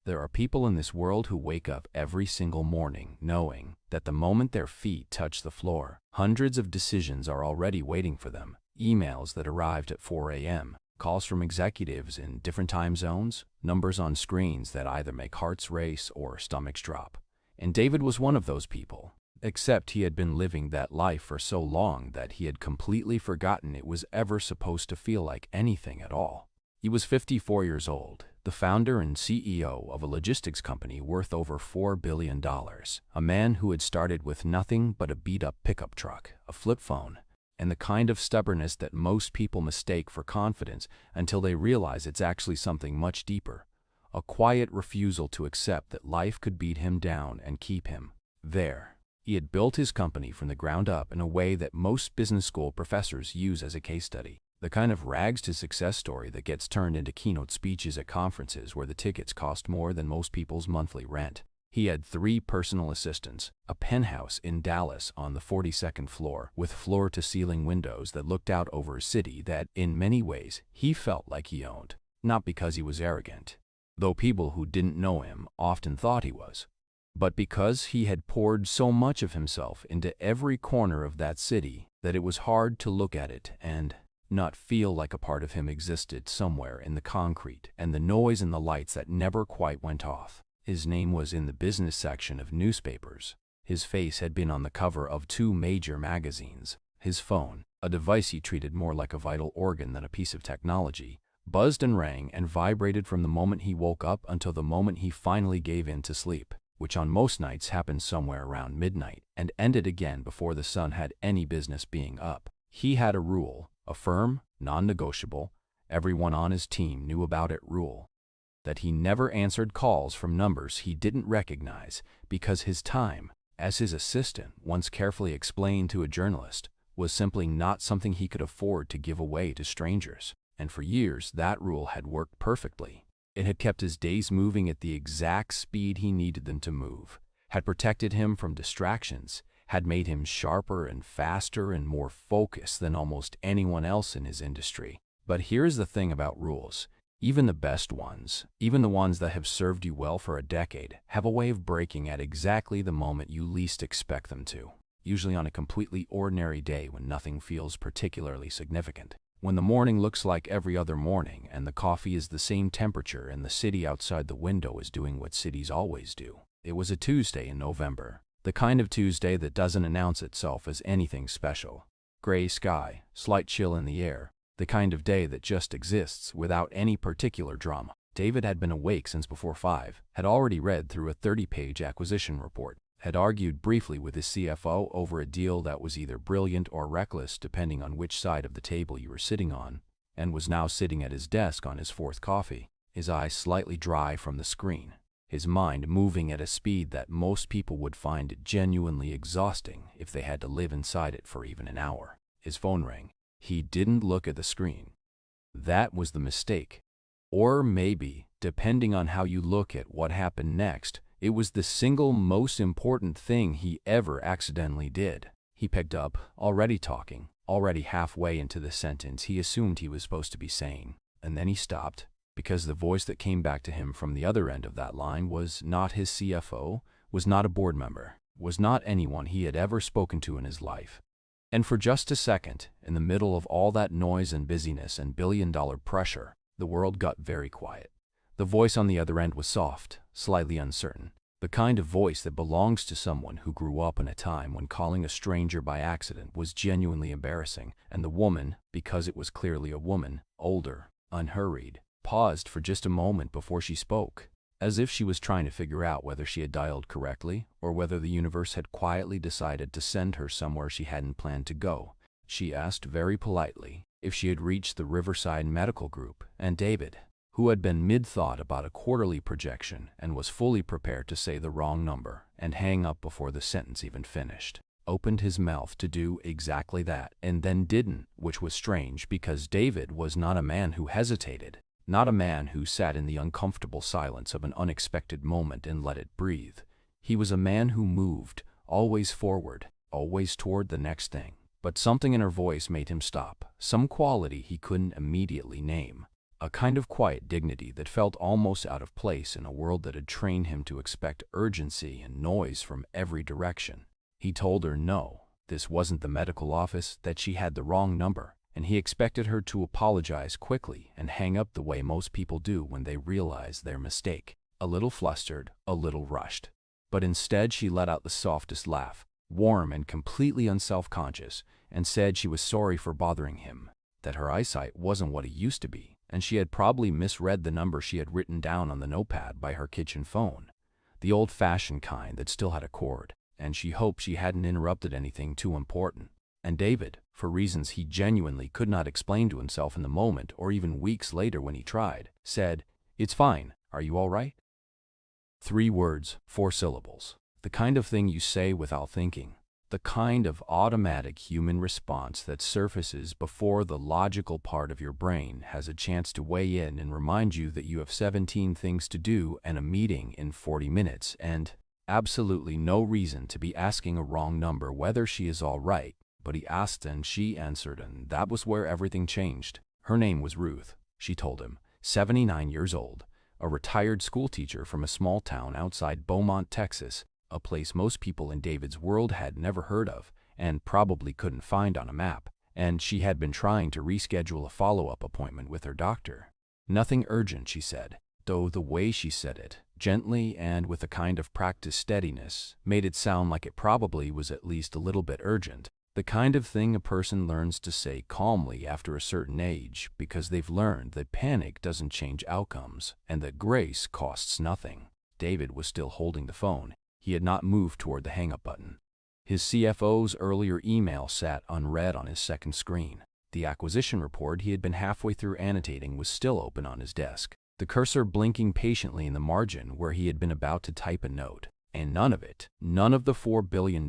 There are people in this world who wake up every single morning knowing that the moment their feet touch the floor, hundreds of decisions are already waiting for them. Emails that arrived at 4 a.m., calls from executives in different time zones, numbers on screens that either make hearts race or stomachs drop. And David was one of those people. Except he had been living that life for so long that he had completely forgotten it was ever supposed to feel like anything at all. He was 54 years old, the founder and CEO of a logistics company worth over $4 billion, a man who had started with nothing but a beat-up pickup truck, a flip phone, and the kind of stubbornness that most people mistake for confidence until they realize it's actually something much deeper, a quiet refusal to accept that life could beat him down and keep him there. He had built his company from the ground up in a way that most business school professors use as a case study. The kind of rags-to-success story that gets turned into keynote speeches at conferences where the tickets cost more than most people's monthly rent. He had 3 personal assistants, a penthouse in Dallas on the 42nd floor with floor-to-ceiling windows that looked out over a city that, in many ways, he felt like he owned. Not because he was arrogant, though people who didn't know him often thought he was, but because he had poured so much of himself into every corner of that city that it was hard to look at it and not feel like a part of him existed somewhere in the concrete and the noise and the lights that never quite went off. His name was in the business section of newspapers. His face had been on the cover of 2 major magazines. His phone, a device he treated more like a vital organ than a piece of technology, buzzed and rang and vibrated from the moment he woke up until the moment he finally gave in to sleep, which on most nights happened somewhere around midnight and ended again before the sun had any business being up. He had a rule, a firm, non-negotiable, everyone on his team knew about it rule, that he never answered calls from numbers he didn't recognize because his time, as his assistant once carefully explained to a journalist, was simply not something he could afford to give away to strangers. And for years that rule had worked perfectly. It had kept his days moving at the exact speed he needed them to move, had protected him from distractions, had made him sharper and faster and more focused than almost anyone else in his industry. But here's the thing about rules. Even the best ones, even the ones that have served you well for a decade, have a way of breaking at exactly the moment you least expect them to, usually on a completely ordinary day when nothing feels particularly significant. When the morning looks like every other morning and the coffee is the same temperature and the city outside the window is doing what cities always do. It was a Tuesday in November, the kind of Tuesday that doesn't announce itself as anything special. Gray sky, slight chill in the air, the kind of day that just exists without any particular drama. David had been awake since before 5, had already read through a 30-page acquisition report, had argued briefly with his CFO over a deal that was either brilliant or reckless depending on which side of the table you were sitting on, and was now sitting at his desk on his 4th coffee, his eyes slightly dry from the screen, his mind moving at a speed that most people would find genuinely exhausting if they had to live inside it for even an hour. His phone rang. He didn't look at the screen. That was the mistake. Or maybe, depending on how you look at what happened next, it was the single most important thing he ever accidentally did. He picked up, already talking, already halfway into the sentence he assumed he was supposed to be saying, and then he stopped, because the voice that came back to him from the other end of that line was not his CFO, was not a board member, was not anyone he had ever spoken to in his life. And for just a second, in the middle of all that noise and busyness and billion-dollar pressure, the world got very quiet. The voice on the other end was soft, slightly uncertain, the kind of voice that belongs to someone who grew up in a time when calling a stranger by accident was genuinely embarrassing, and the woman, because it was clearly a woman, older, unhurried, paused for just a moment before she spoke, as if she was trying to figure out whether she had dialed correctly or whether the universe had quietly decided to send her somewhere she hadn't planned to go. She asked very politely if she had reached the Riverside Medical Group, and David, who had been mid-thought about a quarterly projection and was fully prepared to say the wrong number and hang up before the sentence even finished, opened his mouth to do exactly that and then didn't, which was strange because David was not a man who hesitated. Not a man who sat in the uncomfortable silence of an unexpected moment and let it breathe. He was a man who moved, always forward, always toward the next thing. But something in her voice made him stop, some quality he couldn't immediately name. a kind of quiet dignity that felt almost out of place in a world that had trained him to expect urgency and noise from every direction. He told her no, this wasn't the medical office, that she had the wrong number, and he expected her to apologize quickly and hang up the way most people do when they realize their mistake, a little flustered, a little rushed. But instead she let out the softest laugh, warm and completely unself-conscious, and said she was sorry for bothering him, that her eyesight wasn't what it used to be, and she had probably misread the number she had written down on the notepad by her kitchen phone, the old-fashioned kind that still had a cord, and she hoped she hadn't interrupted anything too important. And David, for reasons he genuinely could not explain to himself in the moment or even weeks later when he tried, said, "It's fine, are you all right?" 3 words, 4 syllables. The kind of thing you say without thinking. The kind of automatic human response that surfaces before the logical part of your brain has a chance to weigh in and remind you that you have 17 things to do and a meeting in 40 minutes and absolutely no reason to be asking a wrong number whether she is all right. But he asked and she answered, and that was where everything changed. Her name was Ruth, she told him, 79 years old, a retired schoolteacher from a small town outside Beaumont, Texas, a place most people in David's world had never heard of and probably couldn't find on a map, and she had been trying to reschedule a follow-up appointment with her doctor. Nothing urgent, she said, though the way she said it, gently and with a kind of practiced steadiness, made it sound like it probably was at least a little bit urgent. The kind of thing a person learns to say calmly after a certain age because they've learned that panic doesn't change outcomes and that grace costs nothing. David was still holding the phone. He had not moved toward the hang-up button. His CFO's earlier email sat unread on his second screen. The acquisition report he had been halfway through annotating was still open on his desk, the cursor blinking patiently in the margin where he had been about to type a note. And none of it, none of the $4 billion,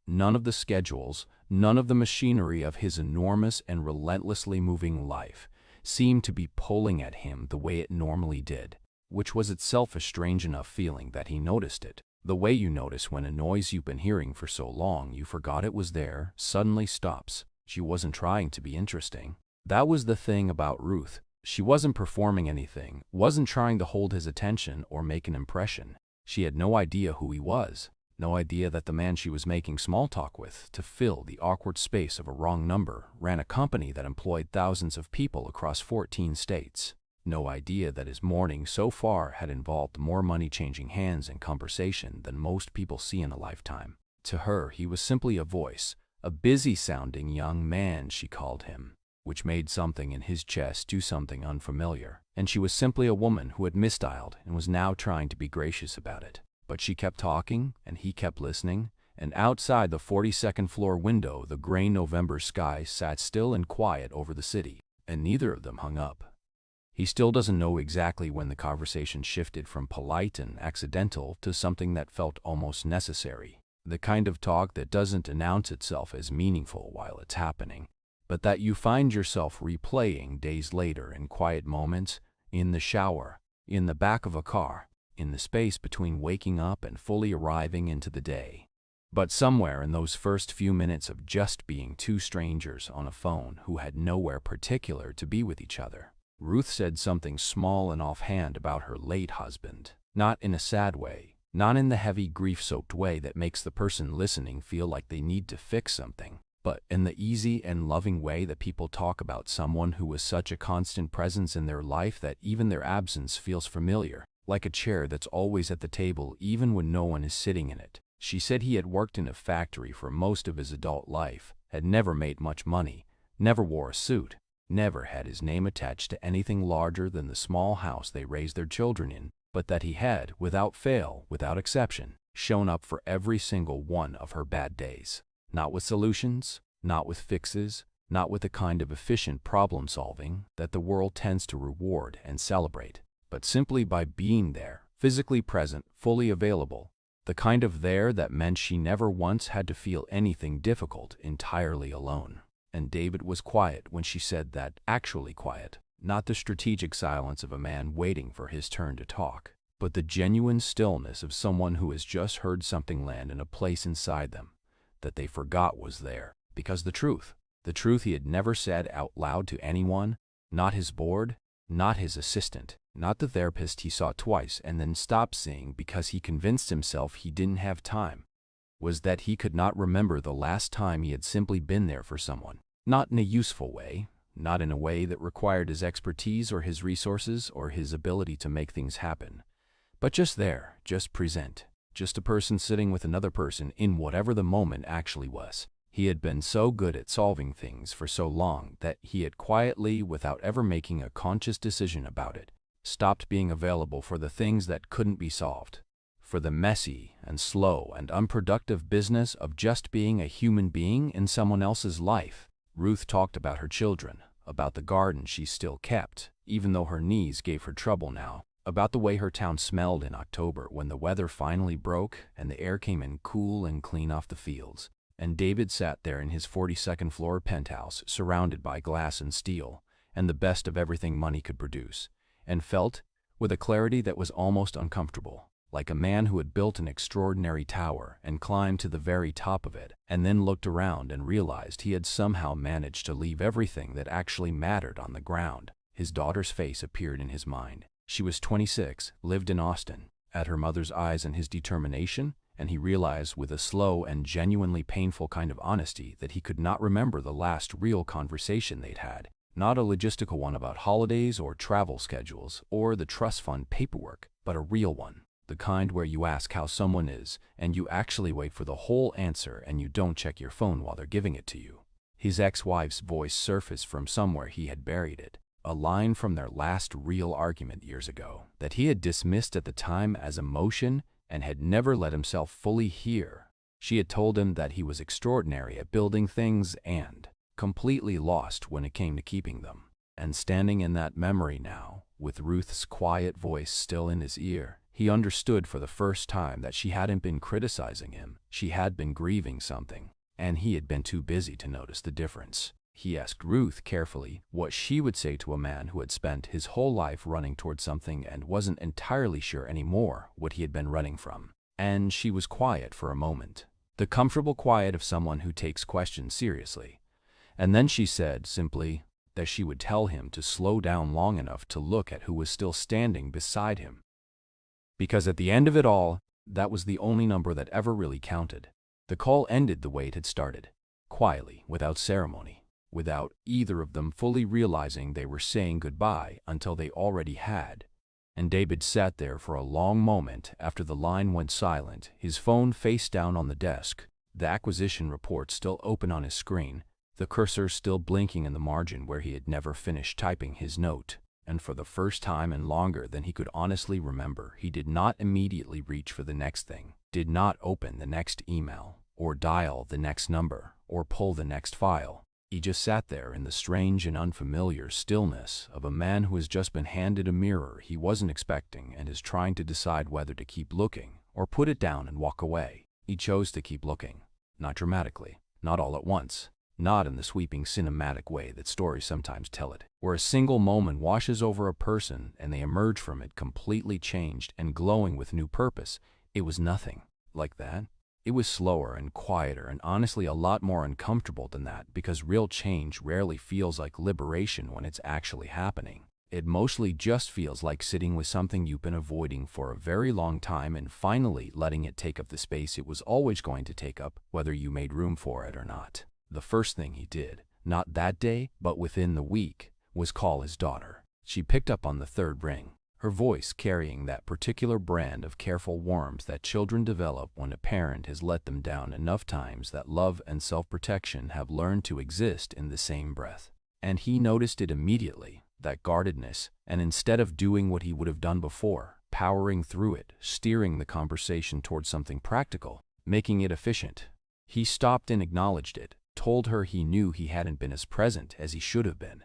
none of the schedules, none of the machinery of his enormous and relentlessly moving life seemed to be pulling at him the way it normally did, which was itself a strange enough feeling that he noticed it. The way you notice when a noise you've been hearing for so long you forgot it was there suddenly stops. She wasn't trying to be interesting. That was the thing about Ruth. She wasn't performing anything, wasn't trying to hold his attention or make an impression. She had no idea who he was, no idea that the man she was making small talk with to fill the awkward space of a wrong number ran a company that employed thousands of people across 14 states. No idea that his morning so far had involved more money changing hands and conversation than most people see in a lifetime. To her, he was simply a voice, a busy-sounding young man, she called him, which made something in his chest do something unfamiliar. And she was simply a woman who had misdialed and was now trying to be gracious about it. But she kept talking, and he kept listening, and outside the 42nd floor window the gray November sky sat still and quiet over the city, and neither of them hung up. He still doesn't know exactly when the conversation shifted from polite and accidental to something that felt almost necessary, the kind of talk that doesn't announce itself as meaningful while it's happening, but that you find yourself replaying days later in quiet moments, in the shower, in the back of a car, in the space between waking up and fully arriving into the day. But somewhere in those first few minutes of just being two strangers on a phone who had nowhere particular to be with each other, Ruth said something small and offhand about her late husband, not in a sad way, not in the heavy grief-soaked way that makes the person listening feel like they need to fix something, but in the easy and loving way that people talk about someone who was such a constant presence in their life that even their absence feels familiar, like a chair that's always at the table even when no one is sitting in it. She said he had worked in a factory for most of his adult life, had never made much money, never wore a suit, never had his name attached to anything larger than the small house they raised their children in, but that he had, without fail, without exception, shown up for every single one of her bad days. Not with solutions, not with fixes, not with the kind of efficient problem-solving that the world tends to reward and celebrate, but simply by being there, physically present, fully available, the kind of there that meant she never once had to feel anything difficult entirely alone. And David was quiet when she said that, actually quiet, not the strategic silence of a man waiting for his turn to talk, but the genuine stillness of someone who has just heard something land in a place inside them that they forgot was there, because the truth he had never said out loud to anyone, not his board, Not his assistant, not the therapist he saw twice and then stopped seeing because he convinced himself he didn't have time. Was that he could not remember the last time he had simply been there for someone. Not in a useful way, not in a way that required his expertise or his resources or his ability to make things happen, but just there, just present, just a person sitting with another person in whatever the moment actually was. He had been so good at solving things for so long that he had quietly, without ever making a conscious decision about it, stopped being available for the things that couldn't be solved, for the messy and slow and unproductive business of just being a human being in someone else's life. Ruth talked about her children, about the garden she still kept, even though her knees gave her trouble now, about the way her town smelled in October when the weather finally broke and the air came in cool and clean off the fields. And David sat there in his 42nd floor penthouse, surrounded by glass and steel, and the best of everything money could produce, and felt, with a clarity that was almost uncomfortable, like a man who had built an extraordinary tower and climbed to the very top of it, and then looked around and realized he had somehow managed to leave everything that actually mattered on the ground. His daughter's face appeared in his mind. She was 26, lived in Austin. At her mother's eyes and his determination, and he realized with a slow and genuinely painful kind of honesty that he could not remember the last real conversation they'd had. Not a logistical one about holidays or travel schedules or the trust fund paperwork, but a real one. The kind where you ask how someone is, and you actually wait for the whole answer and you don't check your phone while they're giving it to you. His ex-wife's voice surfaced from somewhere he had buried it. A line from their last real argument years ago that he had dismissed at the time as emotion and had never let himself fully hear. She had told him that he was extraordinary at building things and completely lost when it came to keeping them. And standing in that memory now, with Ruth's quiet voice still in his ear, he understood for the first time that she hadn't been criticizing him. She had been grieving something, and he had been too busy to notice the difference. He asked Ruth carefully what she would say to a man who had spent his whole life running toward something and wasn't entirely sure anymore what he had been running from. And she was quiet for a moment, the comfortable quiet of someone who takes questions seriously. And then she said simply that she would tell him to slow down long enough to look at who was still standing beside him. Because at the end of it all, that was the only number that ever really counted. The call ended the way it had started, quietly, without ceremony, without either of them fully realizing they were saying goodbye until they already had. And David sat there for a long moment after the line went silent, his phone face down on the desk, the acquisition report still open on his screen, the cursor still blinking in the margin where he had never finished typing his note. And for the first time and longer than he could honestly remember, he did not immediately reach for the next thing, did not open the next email, or dial the next number, or pull the next file. He just sat there in the strange and unfamiliar stillness of a man who has just been handed a mirror he wasn't expecting and is trying to decide whether to keep looking or put it down and walk away. He chose to keep looking, not dramatically, not all at once, not in the sweeping cinematic way that stories sometimes tell it, where a single moment washes over a person and they emerge from it completely changed and glowing with new purpose. It was nothing like that. It was slower and quieter and honestly a lot more uncomfortable than that, because real change rarely feels like liberation when it's actually happening. It mostly just feels like sitting with something you've been avoiding for a very long time and finally letting it take up the space it was always going to take up, whether you made room for it or not. The first thing he did, not that day, but within the week, was call his daughter. She picked up on the third ring, her voice carrying that particular brand of careful warmth that children develop when a parent has let them down enough times that love and self-protection have learned to exist in the same breath. And he noticed it immediately, that guardedness, and instead of doing what he would have done before, powering through it, steering the conversation towards something practical, making it efficient, he stopped and acknowledged it, told her he knew he hadn't been as present as he should have been,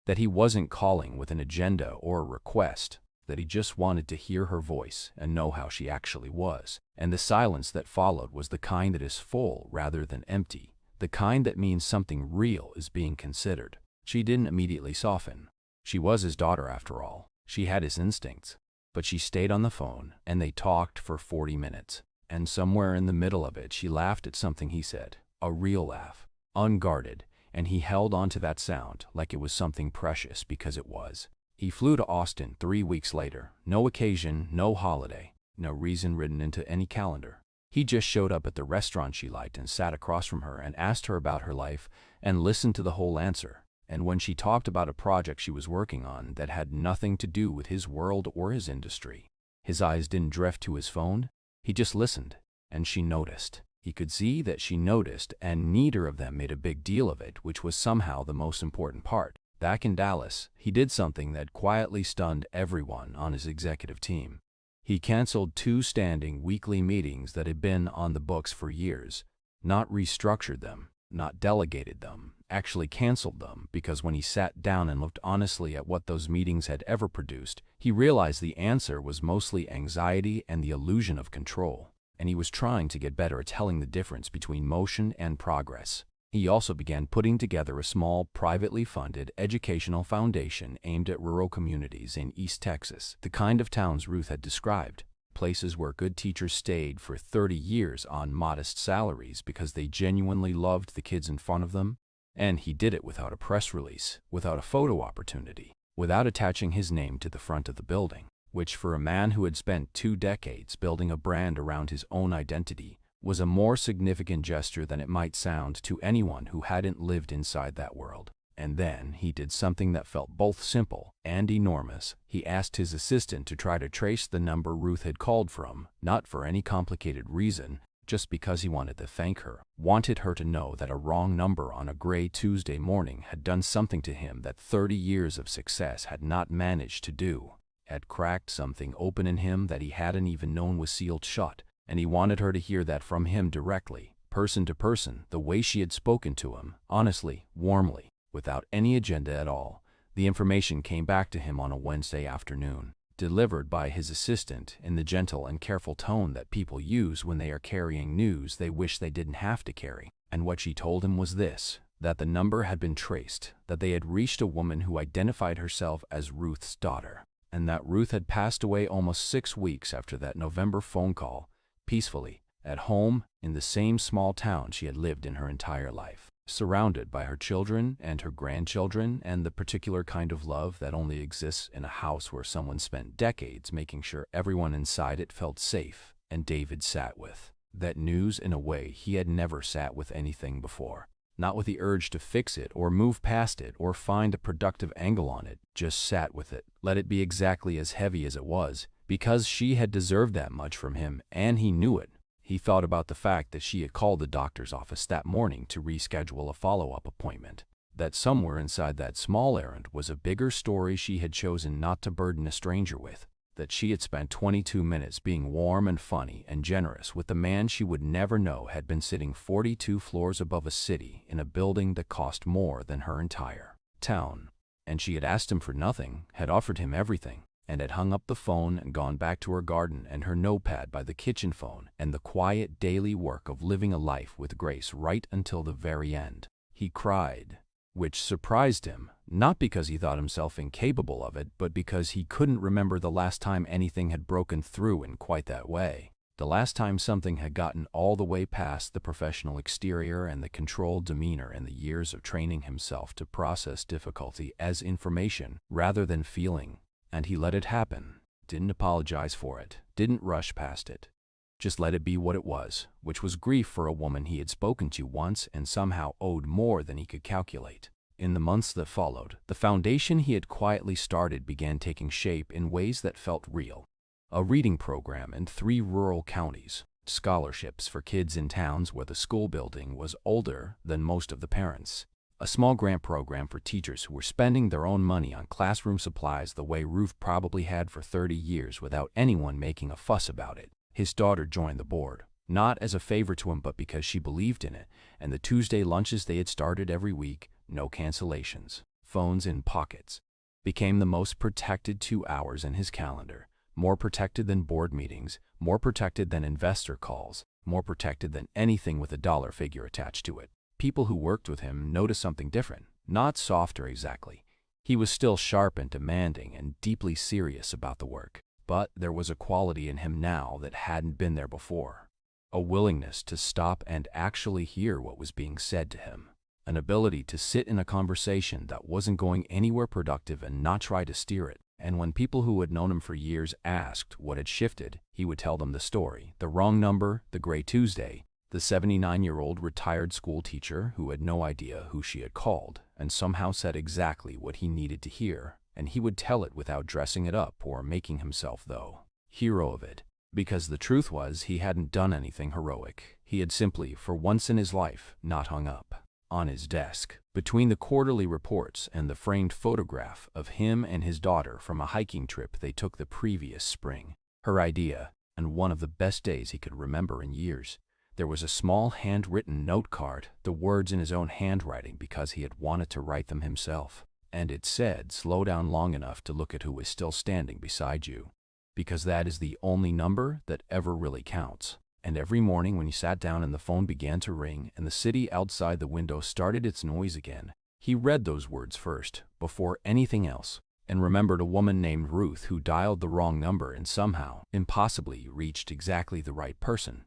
that he wasn't calling with an agenda or a request, that he just wanted to hear her voice and know how she actually was. And the silence that followed was the kind that is full rather than empty, the kind that means something real is being considered. She didn't immediately soften. She was his daughter after all. She had his instincts. But she stayed on the phone, and they talked for 40 minutes. And somewhere in the middle of it, she laughed at something he said, a real laugh, unguarded, and he held on to that sound like it was something precious, because it was. He flew to Austin 3 weeks later. No occasion, no holiday, no reason written into any calendar. He just showed up at the restaurant she liked and sat across from her and asked her about her life and listened to the whole answer. And when she talked about a project she was working on that had nothing to do with his world or his industry, his eyes didn't drift to his phone. He just listened, and she noticed. He could see that she noticed, and neither of them made a big deal of it, which was somehow the most important part. Back in Dallas, he did something that quietly stunned everyone on his executive team. He canceled 2 standing weekly meetings that had been on the books for years, not restructured them, not delegated them, actually canceled them, because when he sat down and looked honestly at what those meetings had ever produced, he realized the answer was mostly anxiety and the illusion of control, and he was trying to get better at telling the difference between motion and progress. He also began putting together a small, privately funded educational foundation aimed at rural communities in East Texas, the kind of towns Ruth had described, places where good teachers stayed for 30 years on modest salaries because they genuinely loved the kids in front of them. And he did it without a press release, without a photo opportunity, without attaching his name to the front of the building, which for a man who had spent 2 decades building a brand around his own identity was a more significant gesture than it might sound to anyone who hadn't lived inside that world. And then he did something that felt both simple and enormous. He asked his assistant to try to trace the number Ruth had called from, not for any complicated reason, just because he wanted to thank her, wanted her to know that a wrong number on a gray Tuesday morning had done something to him that 30 years of success had not managed to do, had cracked something open in him that he hadn't even known was sealed shut, and he wanted her to hear that from him directly, person to person, the way she had spoken to him, honestly, warmly, without any agenda at all. The information came back to him on a Wednesday afternoon, delivered by his assistant in the gentle and careful tone that people use when they are carrying news they wish they didn't have to carry. And what she told him was this: that the number had been traced, that they had reached a woman who identified herself as Ruth's daughter, and that Ruth had passed away almost 6 weeks after that November phone call, peacefully, at home, in the same small town she had lived in her entire life, surrounded by her children and her grandchildren and the particular kind of love that only exists in a house where someone spent decades making sure everyone inside it felt safe. And David sat with that news in a way he had never sat with anything before. Not with the urge to fix it or move past it or find a productive angle on it, just sat with it, let it be exactly as heavy as it was, because she had deserved that much from him, and he knew it. He thought about the fact that she had called the doctor's office that morning to reschedule a follow-up appointment, that somewhere inside that small errand was a bigger story she had chosen not to burden a stranger with, that she had spent 22 minutes being warm and funny and generous with the man she would never know had been sitting 42 floors above a city in a building that cost more than her entire town. And she had asked him for nothing, had offered him everything, and had hung up the phone and gone back to her garden and her notepad by the kitchen phone and the quiet daily work of living a life with grace right until the very end. He cried, which surprised him, not because he thought himself incapable of it, but because he couldn't remember the last time anything had broken through in quite that way. The last time something had gotten all the way past the professional exterior and the controlled demeanor and the years of training himself to process difficulty as information rather than feeling. And he let it happen, didn't apologize for it, didn't rush past it. Just let it be what it was, which was grief for a woman he had spoken to once and somehow owed more than he could calculate. In the months that followed, the foundation he had quietly started began taking shape in ways that felt real. A reading program in 3 rural counties, scholarships for kids in towns where the school building was older than most of the parents, a small grant program for teachers who were spending their own money on classroom supplies the way Ruth probably had for 30 years without anyone making a fuss about it. His daughter joined the board, not as a favor to him but because she believed in it, and the Tuesday lunches they had started every week, no cancellations, phones in pockets, became the most protected 2 hours in his calendar, more protected than board meetings, more protected than investor calls, more protected than anything with a dollar figure attached to it. People who worked with him noticed something different, not softer exactly. He was still sharp and demanding and deeply serious about the work, but there was a quality in him now that hadn't been there before, a willingness to stop and actually hear what was being said to him, an ability to sit in a conversation that wasn't going anywhere productive and not try to steer it. And when people who had known him for years asked what had shifted, he would tell them the story. The wrong number, the Gray Tuesday, the 79-year-old retired school teacher who had no idea who she had called and somehow said exactly what he needed to hear, and he would tell it without dressing it up or making himself, though, hero of it. Because the truth was, he hadn't done anything heroic. He had simply, for once in his life, not hung up. On his desk, between the quarterly reports and the framed photograph of him and his daughter from a hiking trip they took the previous spring, her idea, and one of the best days he could remember in years, there was a small handwritten note card, the words in his own handwriting because he had wanted to write them himself. And it said, "Slow down long enough to look at who is still standing beside you. Because that is the only number that ever really counts." And every morning when he sat down and the phone began to ring and the city outside the window started its noise again, he read those words first, before anything else, and remembered a woman named Ruth who dialed the wrong number and somehow, impossibly, reached exactly the right person.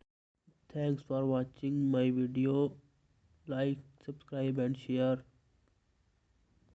Thanks for watching my video. Like, subscribe and share.